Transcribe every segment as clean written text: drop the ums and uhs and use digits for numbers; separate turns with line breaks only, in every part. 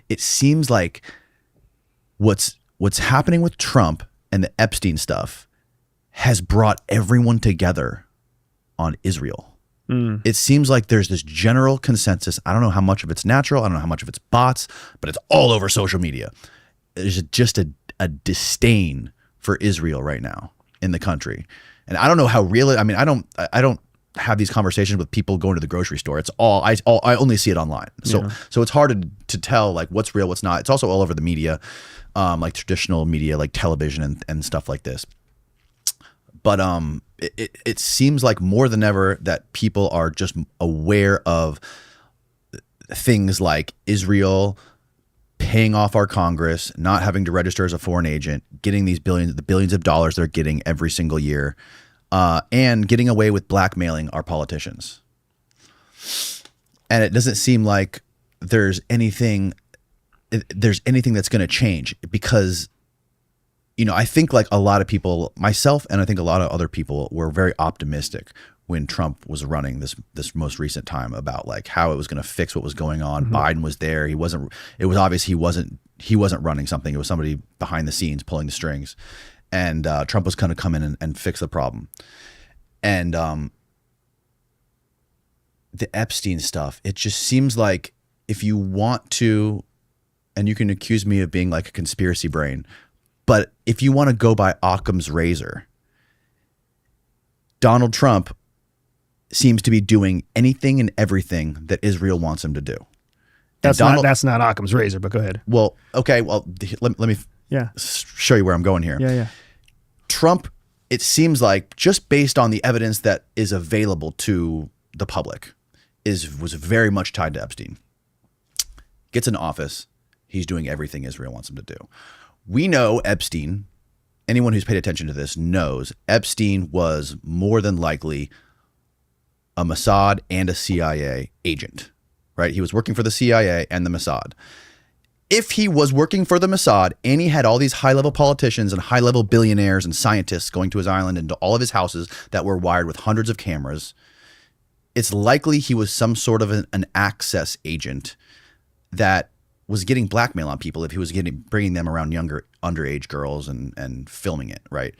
It seems like what's happening with Trump and the Epstein stuff has brought everyone together on Israel. It seems like there's this general consensus. I don't know how much of it's natural. I don't know how much of it's bots, but it's all over social media. There's just a disdain for Israel right now in the country. And I don't know how real it, I mean, I don't have these conversations with people going to the grocery store. It's I only see it online. So it's hard to tell like what's real, what's not. It's also all over the media, like traditional media, like television and stuff like this. But it seems like more than ever that people are just aware of things like Israel paying off our Congress, not having to register as a foreign agent, getting the billions of dollars they're getting every single year, and getting away with blackmailing our politicians. And it doesn't seem like there's anything that's going to change because, you know, I think like a lot of people, myself and I think a lot of other people were very optimistic when Trump was running this most recent time about like how it was going to fix what was going on. Biden was there. It was obvious he wasn't running something. It was somebody behind the scenes pulling the strings. And Trump was going to come in and fix the problem. And the Epstein stuff, it just seems like if you want to, and you can accuse me of being like a conspiracy brain, but if you want to go by Occam's razor, Donald Trump seems to be doing anything and everything that Israel wants him to do.
That's not Occam's razor, but go ahead.
Well, okay. Well, let me show you where I'm going here.
Yeah.
Trump, it seems like just based on the evidence that is available to the public was very much tied to Epstein. Gets in office. He's doing everything Israel wants him to do. We know Epstein, anyone who's paid attention to this knows Epstein was more than likely a Mossad and a CIA agent, right? He was working for the CIA and the Mossad. If he was working for the Mossad and he had all these high-level politicians and high-level billionaires and scientists going to his island and to all of his houses that were wired with hundreds of cameras, it's likely he was some sort of an access agent that was getting blackmail on people if he was bringing them around younger underage girls and filming it, right?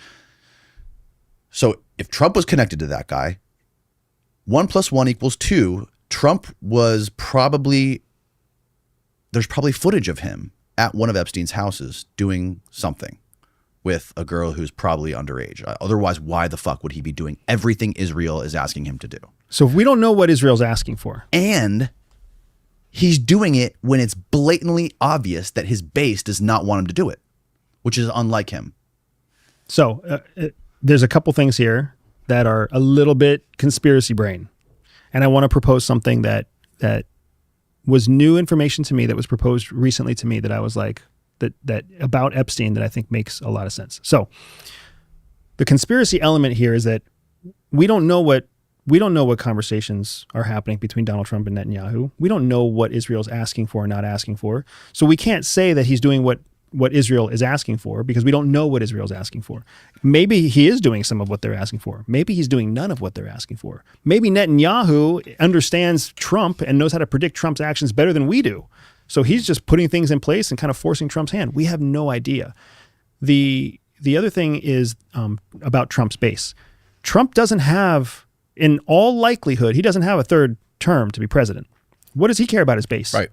So if Trump was connected to that guy, 1 + 1 = 2, Trump was there's probably footage of him at one of Epstein's houses doing something with a girl who's probably underage. Otherwise, why the fuck would he be doing everything Israel is asking him to do?
So we don't know what Israel's asking for.
And he's doing it when it's blatantly obvious that his base does not want him to do it, which is unlike him.
So there's a couple things here that are a little bit conspiracy brain. And I want to propose something that was new information to me, that was proposed recently to me, that I was like, that about Epstein, that I think makes a lot of sense. So the conspiracy element here is that we don't know what conversations are happening between Donald Trump and Netanyahu. We don't know what Israel's asking for or not asking for. So we can't say that he's doing what Israel is asking for because we don't know what Israel's asking for. Maybe he is doing some of what they're asking for. Maybe he's doing none of what they're asking for. Maybe Netanyahu understands Trump and knows how to predict Trump's actions better than we do. So he's just putting things in place and kind of forcing Trump's hand. We have no idea. The other thing is about Trump's base. Trump doesn't have, in all likelihood, he doesn't have a third term to be president. What does he care about his base?
Right.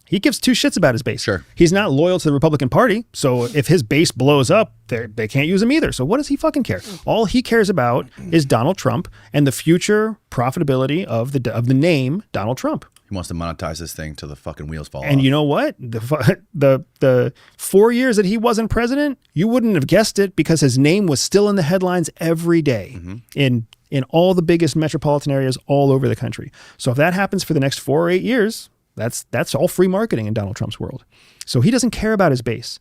He gives two shits about his base.
Sure.
He's not loyal to the Republican Party, so if his base blows up, they can't use him either. So what does he fucking care? All he cares about is Donald Trump and the future profitability of the name Donald Trump.
He wants to monetize this thing till the fucking wheels fall off.
And you know what? The 4 years that he wasn't president, you wouldn't have guessed it because his name was still in the headlines every day in all the biggest metropolitan areas all over the country. So if that happens for the next 4 or 8 years, that's all free marketing in Donald Trump's world. So he doesn't care about his base.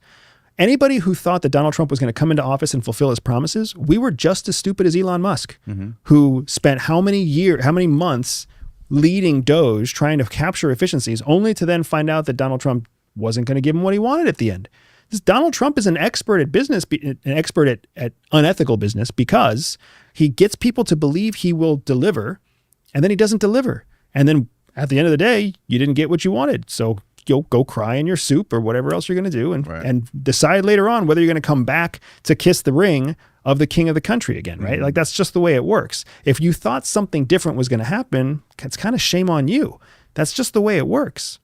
Anybody who thought that Donald Trump was going to come into office and fulfill his promises, we were just as stupid as Elon Musk, who spent how many months leading Doge, trying to capture efficiencies, only to then find out that Donald Trump wasn't going to give him what he wanted at the end. Donald Trump is an expert at business, an expert at unethical business, because he gets people to believe he will deliver, and then he doesn't deliver. And then at the end of the day, you didn't get what you wanted. So you'll go cry in your soup or whatever else you're going to do,
Right.
and decide later on whether you're going to come back to kiss the ring of the king of the country again, right? Like that's just the way it works. If you thought something different was going to happen, it's kind of shame on you. That's just the way it works.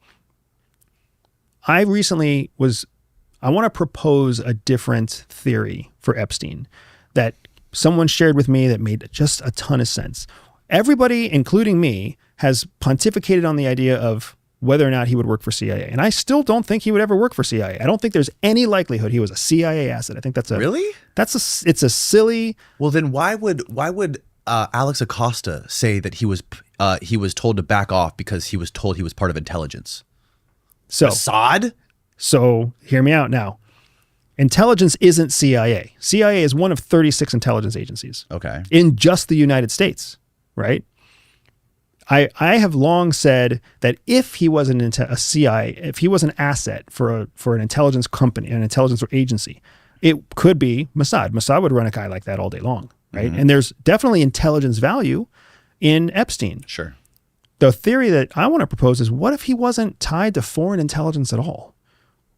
I want to propose a different theory for Epstein that someone shared with me that made just a ton of sense. Everybody, including me, has pontificated on the idea of whether or not he would work for CIA. And I still don't think he would ever work for CIA. I don't think there's any likelihood he was a CIA asset. I think that's
Really?
It's a silly.
Well, then why would Alex Acosta say that he was told to back off because he was told he was part of intelligence?
So
Assad?
So hear me out now. Intelligence isn't CIA. CIA is one of 36 intelligence agencies.
Okay.
In just the United States, right? I have long said that if he wasn't a CIA, if he was an asset for an intelligence company, an intelligence agency, it could be Mossad. Mossad would run a guy like that all day long, right?
Mm-hmm.
And there's definitely intelligence value in Epstein.
Sure.
The theory that I want to propose is, what if he wasn't tied to foreign intelligence at all?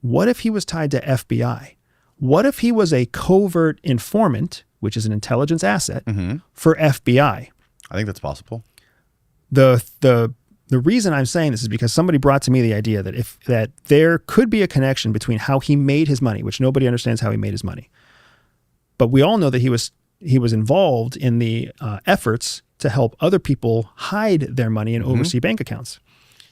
What if he was tied to FBI? What if he was a covert informant, which is an intelligence asset, for FBI?
I think that's possible.
The reason I'm saying this is because somebody brought to me the idea that there could be a connection between how he made his money, which nobody understands how he made his money. But we all know that he was involved in the efforts to help other people hide their money in overseas bank accounts.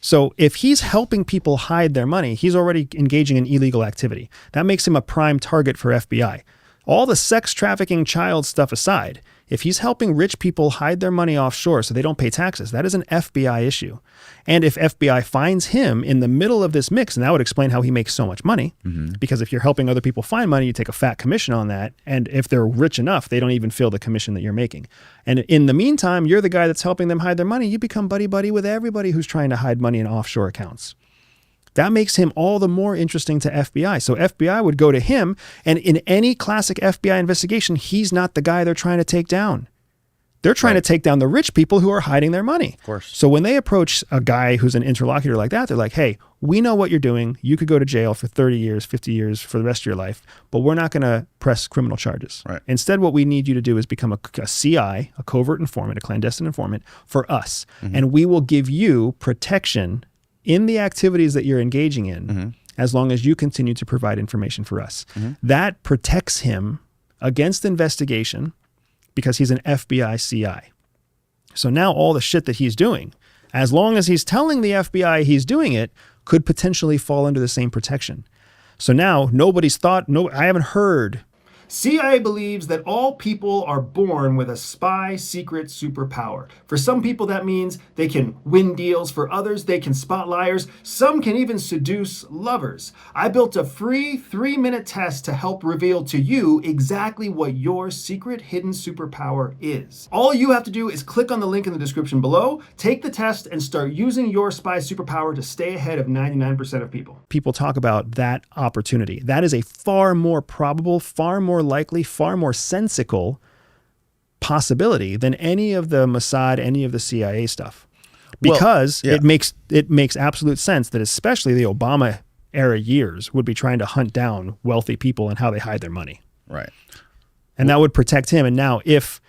So if he's helping people hide their money, he's already engaging in illegal activity. That makes him a prime target for FBI. All the sex trafficking, child stuff aside, if he's helping rich people hide their money offshore so they don't pay taxes, that is an FBI issue. And if FBI finds him in the middle of this mix, and that would explain how he makes so much money, because if you're helping other people find money, you take a fat commission on that. And if they're rich enough, they don't even feel the commission that you're making. And in the meantime, you're the guy that's helping them hide their money. You become buddy-buddy with everybody who's trying to hide money in offshore accounts. That makes him all the more interesting to FBI. So FBI would go to him, and in any classic FBI investigation, he's not the guy they're trying to take down. They're trying to take down the rich people who are hiding their money.
Of course.
So when they approach a guy who's an interlocutor like that, they're like, hey, we know what you're doing. You could go to jail for 30 years, 50 years for the rest of your life, but we're not going to press criminal charges.
Right.
Instead, what we need you to do is become a CI, a covert informant, a clandestine informant for us. And we will give you protection in the activities that you're engaging in, as long as you continue to provide information for us. That protects him against investigation because he's an FBI CI. So now all the shit that he's doing, as long as he's telling the FBI he's doing it, could potentially fall under the same protection. So now I haven't heard. CIA believes that all people are born with a spy secret superpower. For some people, that means they can win deals. For others, they can spot liars. Some can even seduce lovers. I built a free 3-minute test to help reveal to you exactly what your secret hidden superpower is. All you have to do is click on the link in the description below, take the test, and start using your spy superpower to stay ahead of 99% of people. People talk about that opportunity. That is a far more probable, far more likely, far more sensical possibility than any of the Mossad, any of the CIA stuff, because it makes absolute sense that especially the Obama era years would be trying to hunt down wealthy people and how they hide their money.
Right.
And that would protect him. And now if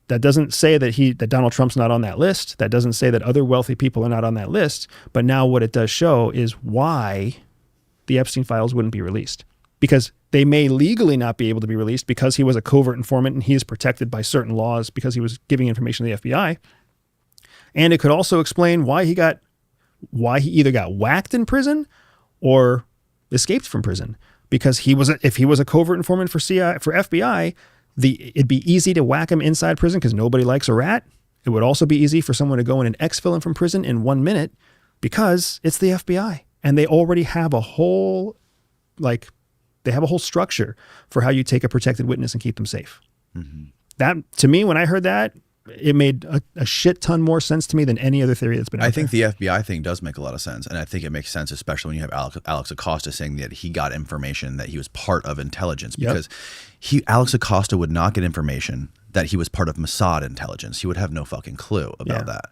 that doesn't say that Donald Trump's not on that list, that doesn't say that other wealthy people are not on that list, but now what it does show is why the Epstein files wouldn't be released. Because they may legally not be able to be released because he was a covert informant and he is protected by certain laws because he was giving information to the FBI. And it could also explain why he either got whacked in prison or escaped from prison. Because if he was a covert informant for FBI, it'd be easy to whack him inside prison because nobody likes a rat. It would also be easy for someone to go in and exfil him from prison in 1 minute because it's the FBI. And they already have a whole structure for how you take a protected witness and keep them safe. That, to me, when I heard that, it made a shit ton more sense to me than any other theory that's been out there.
I think the FBI thing does make a lot of sense. And I think it makes sense, especially when you have Alex Acosta saying that he got information that he was part of intelligence, because Alex Acosta would not get information that he was part of Mossad intelligence. He would have no fucking clue about that.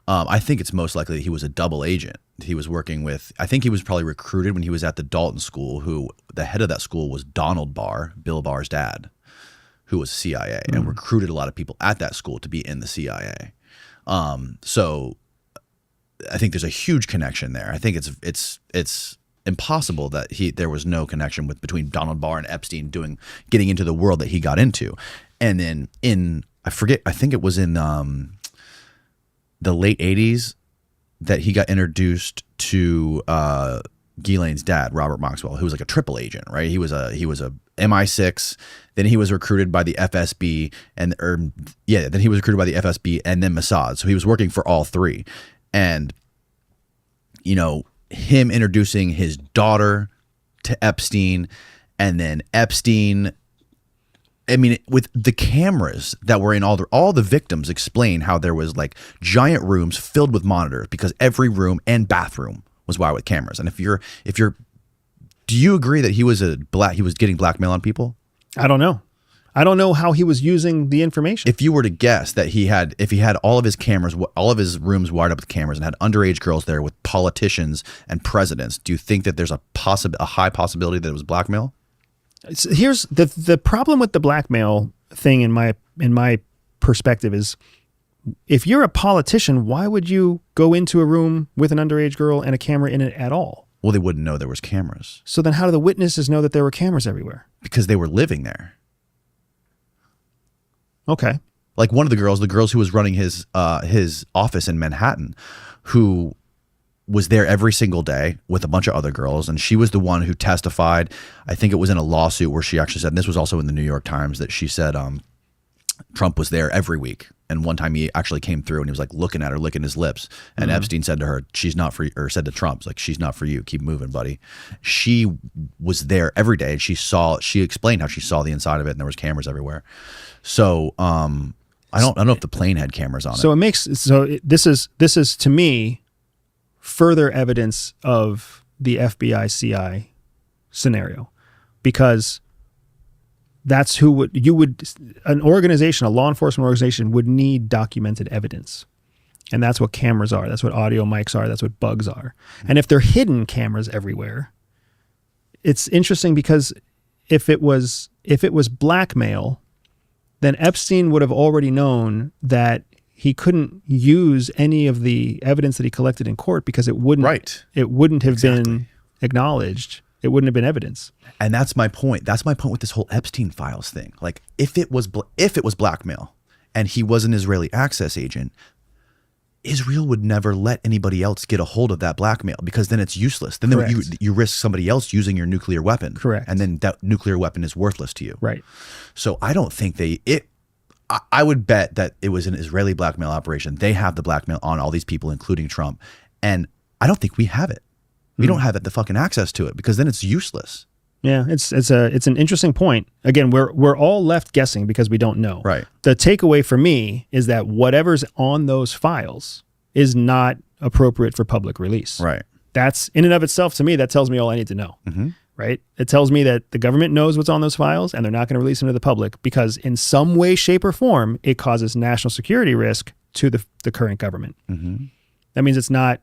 I think it's most likely that he was a double agent. He was working with, I think he was probably recruited when he was at the Dalton School, who the head of that school was Donald Barr, Bill Barr's dad, who was CIA and recruited a lot of people at that school to be in the CIA. So I think there's a huge connection there. I think it's impossible that there was no connection between Donald Barr and Epstein getting into the world that he got into. And then I think it was in the late 80s that he got introduced to Ghislaine's dad, Robert Maxwell, who was like a triple agent, right? He was a MI6, then he was recruited by the FSB then he was recruited by the FSB and then Mossad. So he was working for all three. And him introducing his daughter to Epstein, and then Epstein, with the cameras that were in all the victims explain how there was like giant rooms filled with monitors because every room and bathroom was wired with cameras. And do you agree that he was getting blackmail on people?
I don't know. I don't know how he was using the information.
If you were to guess that if he had all of his cameras, all of his rooms wired up with cameras and had underage girls there with politicians and presidents, do you think that there's a high possibility that it was blackmail?
Here's the problem with the blackmail thing in my perspective is, if you're a politician, why would you go into a room with an underage girl and a camera in it at all?
Well, they wouldn't know there was cameras.
So then how do the witnesses know that there were cameras everywhere?
Because they were living there.
Okay.
Like one of the girls who was running his office in Manhattan, who was there every single day with a bunch of other girls, and she was the one who testified. I think it was in a lawsuit where she actually said, and this was also in the New York Times, that she said Trump was there every week. And one time he actually came through and he was like looking at her, licking his lips. And Epstein said to her, "She's not for you," or said to Trump, like, "She's not for you. Keep moving, buddy." She was there every day. She explained how she saw the inside of it, and there was cameras everywhere. So I don't know if the plane had cameras on it.
This is to me further evidence of the FBI CI scenario, because that's an organization, a law enforcement organization, would need documented evidence. And that's what cameras are. That's what audio mics are. That's what bugs are. And if they're hidden cameras everywhere, it's interesting because if it was blackmail, then Epstein would have already known that he couldn't use any of the evidence that he collected in court because it wouldn't have been acknowledged. It wouldn't have been evidence.
And that's my point. That's my point with this whole Epstein files thing. Like, if it was blackmail and he was an Israeli access agent, Israel would never let anybody else get a hold of that blackmail, because then it's useless. Then you risk somebody else using your nuclear weapon.
Correct.
And then that nuclear weapon is worthless to you.
Right.
So I don't think I would bet that it was an Israeli blackmail operation. They have the blackmail on all these people, including Trump. And I don't think we have it. We don't have the fucking access to it, because then it's useless.
Yeah, it's an interesting point. Again, we're all left guessing because we don't know.
Right.
The takeaway for me is that whatever's on those files is not appropriate for public release.
Right.
That's in and of itself, to me, that tells me all I need to know. Mm-hmm. Right. It tells me that the government knows what's on those files and they're not going to release them to the public because in some way, shape, or form, it causes national security risk to the current government. Mm-hmm. That means it's not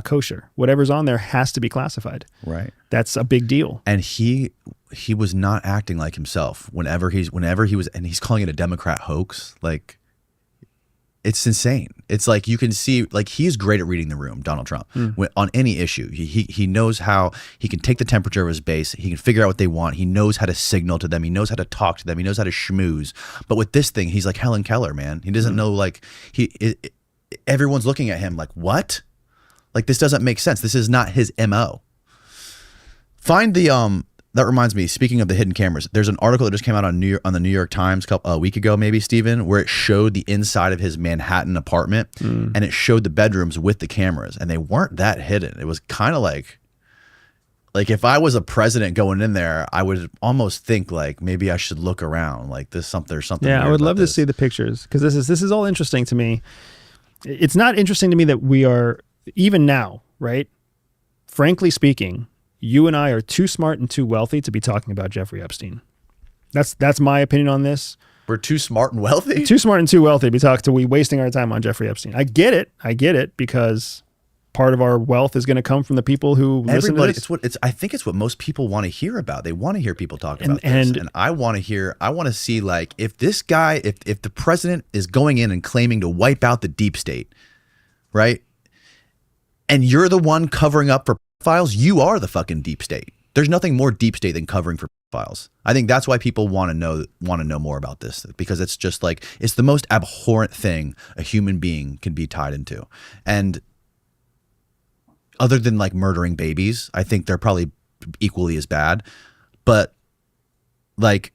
kosher. Whatever's on there has to be classified.
Right.
That's a big deal.
And he was not acting like himself whenever he was, and he's calling it a Democrat hoax. Like, it's insane. It's like, you can see, like, he's great at reading the room, Donald Trump, on any issue. He knows how he can take the temperature of his base. He can figure out what they want. He knows how to signal to them. He knows how to talk to them. He knows how to schmooze. But with this thing, he's like Helen Keller, man. He doesn't know, like, everyone's looking at him like, what? Like, this doesn't make sense. This is not his MO. Find that reminds me, speaking of the hidden cameras, there's an article that just came out on the New York Times a week ago, maybe, Stephen, where it showed the inside of his Manhattan apartment, and it showed the bedrooms with the cameras, and they weren't that hidden. It was kind of like if I was a president going in there, I would almost think like maybe I should look around, like there's something.
Yeah, I would love to see the pictures, because this is all interesting to me. It's not interesting to me that we are, even now, right? Frankly speaking, you and I are too smart and too wealthy to be talking about Jeffrey Epstein. That's my opinion on this.
We're too smart and wealthy.
Too smart and too wealthy to be wasting our time on Jeffrey Epstein. I get it because part of our wealth is going to come from the people who listen to this.
I think it's what most people want to hear about. They want to hear people talking about this. And I want to see, like, if this guy, if the president is going in and claiming to wipe out the deep state, right? And you're the one covering up for files, you are the fucking deep state. There's nothing more deep state than covering for files. I think that's why people want to know more about this, because it's just like, it's the most abhorrent thing a human being can be tied into. And other than like murdering babies, I think they're probably equally as bad. But like,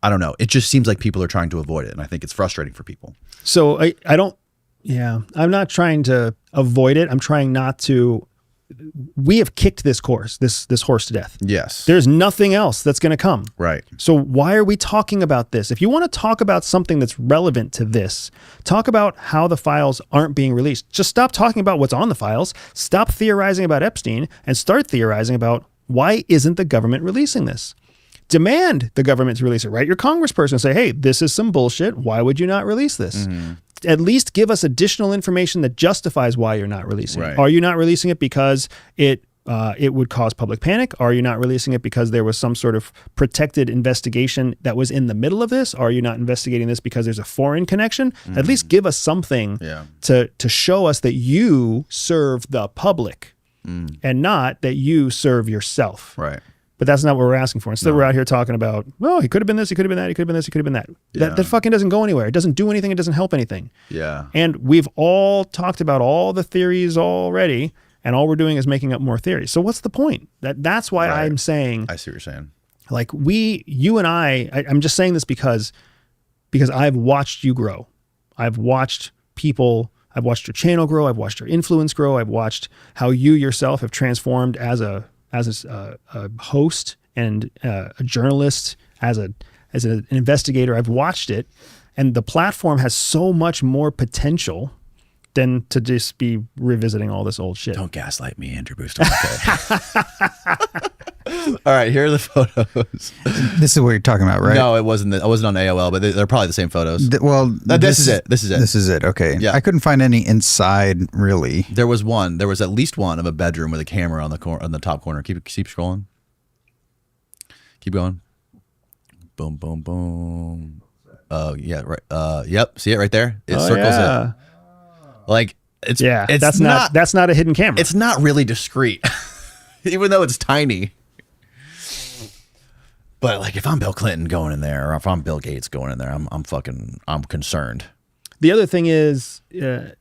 I don't know. It just seems like people are trying to avoid it. And I think it's frustrating for people.
So I'm not trying to avoid it. I'm trying not to. We have kicked this horse to death.
Yes.
There's nothing else that's going to come.
Right.
So why are we talking about this? If you want to talk about something that's relevant to this, talk about how the files aren't being released. Just stop talking about what's on the files. Stop theorizing about Epstein and start theorizing about why isn't the government releasing this? Demand the government to release it. Write your congressperson and say, hey, this is some bullshit. Why would you not release this? Mm-hmm. At least give us additional information that justifies why you're not releasing it. Are you not releasing it because it would cause public panic? Are you not releasing it because there was some sort of protected investigation that was in the middle of this? Are you not investigating this because there's a foreign connection? Mm-hmm. At least give us something to show us that you serve the public and not that you serve yourself.
Right.
But that's not what we're asking for. Instead, we're out here talking about, well, he could have been this, he could have been that, he could have been this, he could have been that.
Yeah.
That fucking doesn't go anywhere. It doesn't do anything. It doesn't help anything.
Yeah.
And we've all talked about all the theories already, and all we're doing is making up more theories. So what's the point? That's why I'm saying.
I see what you're saying.
Like you and I'm just saying this because I've watched you grow. I've watched people. I've watched your channel grow. I've watched your influence grow. I've watched how you yourself have transformed as a host and a journalist, as an investigator. I've watched it, and the platform has so much more potential than to just be revisiting all this old shit.
Don't gaslight me, Andrew Bustamante. All right, here are the photos.
This is what you're talking about, right?
No, it wasn't. I wasn't on AOL, but they're probably the same photos.
This
is it. This is it.
This is it. Okay.
Yeah.
I couldn't find any inside, really.
There was one. There was at least one of a bedroom with a camera on the top corner. Keep scrolling. Keep going. Boom, boom, boom. Oh yeah, right. Yep. See it right there? It circles it. Like it's
that's not a hidden camera.
It's not really discreet, even though it's tiny. But like, if I'm Bill Clinton going in there, or if I'm Bill Gates going in there, I'm concerned.
The other thing is, and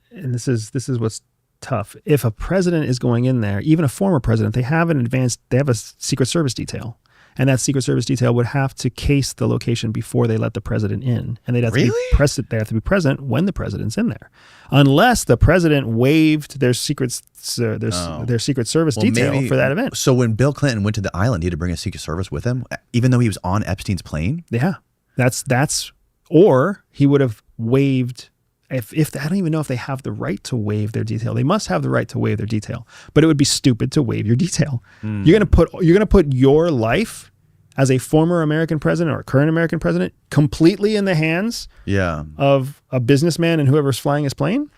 this is what's tough. If a president is going in there, even a former president, they have a Secret Service detail. And that Secret Service detail would have to case the location before they let the president in. And they'd have to be present. They have to be present when the president's in there, unless the president waived their Secret Service detail for that event.
So when Bill Clinton went to the island, he had to bring a Secret Service with him, even though he was on Epstein's plane.
Yeah, or he would have waived. If I don't even know if they have the right to waive their detail. They must have the right to waive their detail, but it would be stupid to waive your detail. You're gonna put your life as a former American president or a current American president completely in the hands of a businessman and whoever's flying his plane.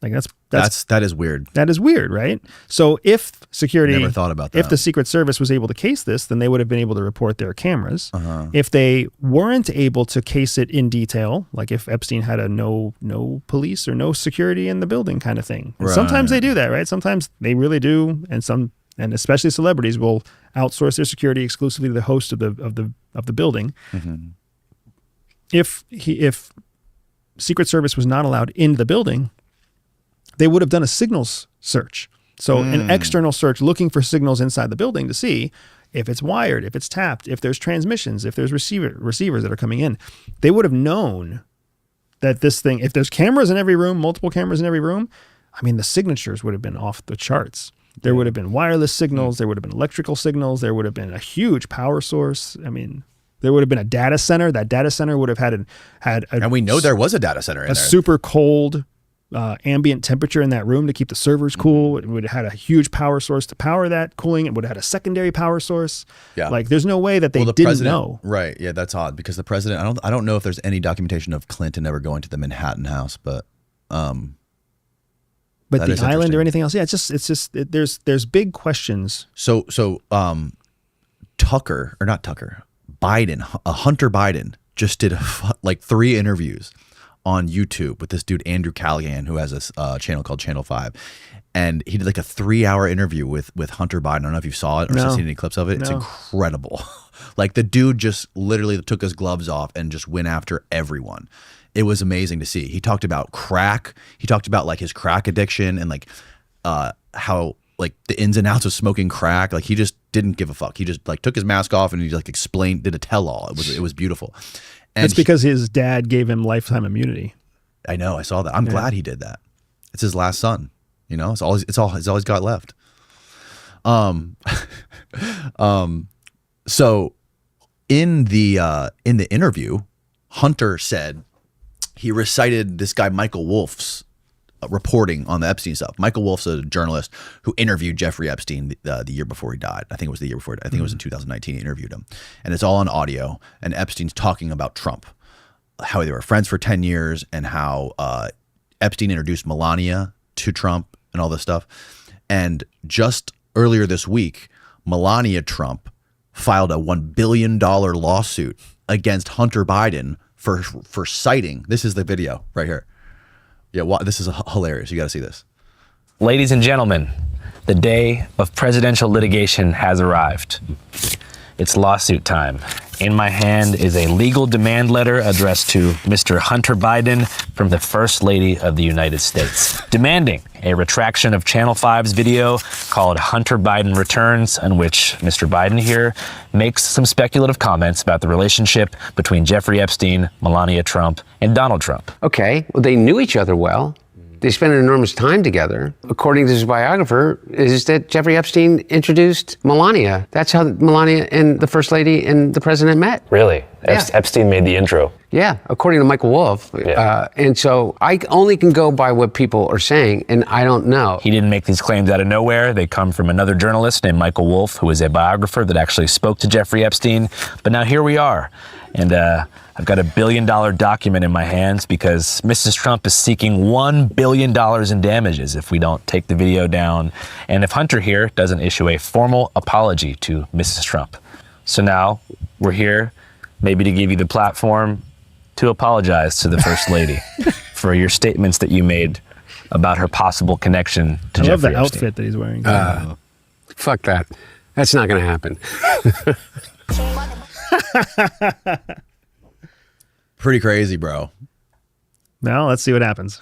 Like
that is weird.
That is weird, right? So if security
never thought about that.
If the Secret Service was able to case this, then they would have been able to report their cameras. If they weren't able to case it in detail, like if Epstein had a no police or no security in the building kind of thing. And sometimes they do that, right? Sometimes they really do, and especially celebrities will outsource their security exclusively to the host of the building. Mm-hmm. If Secret Service was not allowed into the building, they would have done a signals search. So an external search looking for signals inside the building to see if it's wired, if it's tapped, if there's transmissions, if there's receivers that are coming in. They would have known that this thing, if there's cameras in every room, multiple cameras in every room, I mean, the signatures would have been off the charts. There would have been wireless signals. There would have been electrical signals. There would have been a huge power source. I mean, there would have been a data center. That data center would have had
and we know there was a data center in there.
Super cold ambient temperature in that room to keep the servers cool. It would have had a huge power source to power that cooling. It would have had a secondary power source.
Yeah.
Like there's no way that they didn't
president,
know.
Right. Yeah, that's odd because the president, I don't know if there's any documentation of Clinton ever going to the Manhattan House, but
the
is
island or
interesting.
anything else. Yeah, there's big questions.
So Tucker, or not Tucker, Biden, Hunter Biden just did like 3 interviews on YouTube with this dude, Andrew Callaghan, who has a channel called Channel 5. And he did like a 3-hour interview with Hunter Biden. I don't know if you saw it or seen any clips of it. It's incredible. Like the dude just literally took his gloves off and just went after everyone. It was amazing to see. He talked about crack. He talked about like his crack addiction and like how like the ins and outs of smoking crack. Like he just didn't give a fuck. He just like took his mask off and he like explained, did a tell-all. It was beautiful. And
It's because his dad gave him lifetime immunity.
I know. I saw that. I'm glad he did that. It's his last son. You know, it's all he's got left. So in the interview, Hunter said he recited this guy Michael Wolff's reporting on the Epstein stuff. Michael Wolff's a journalist who interviewed Jeffrey Epstein the year before he died. I think it was the year before. I think it was in 2019. He interviewed him, and it's all on audio. And Epstein's talking about Trump, how they were friends for 10 years, and how Epstein introduced Melania to Trump and all this stuff. And just earlier this week, Melania Trump filed a $1 billion lawsuit against Hunter Biden for citing. This is the video right here. Yeah, this is hilarious. You got to see this.
Ladies and gentlemen, the day of presidential litigation has arrived. It's lawsuit time. In my hand is a legal demand letter addressed to Mr. Hunter Biden from the First Lady of the United States, demanding a retraction of Channel 5's video called Hunter Biden Returns, in which Mr. Biden here makes some speculative comments about the relationship between Jeffrey Epstein, Melania Trump, and Donald Trump.
Okay, well, they knew each other well. They spent an enormous time together. According to his biographer, is that Jeffrey Epstein introduced Melania. That's how Melania and the First Lady and the president met.
Really?
Yeah.
Epstein made the intro.
Yeah, according to Michael Wolff.
Yeah.
And so I only can go by what people are saying, and I don't know.
He didn't make these claims out of nowhere. They come from another journalist named Michael Wolff, who is a biographer that actually spoke to Jeffrey Epstein. But now here we are. And I've got $1 billion document in my hands because Mrs. Trump is seeking $1 billion in damages if we don't take the video down, and if Hunter here doesn't issue a formal apology to Mrs. Trump. So now we're here maybe to give you the platform to apologize to the First Lady for your statements that you made about her possible connection to
I love
Jeffrey
the
Epstein.
outfit that he's wearing.
Fuck that. That's not going to happen.
Pretty crazy, bro.
Now let's see what happens.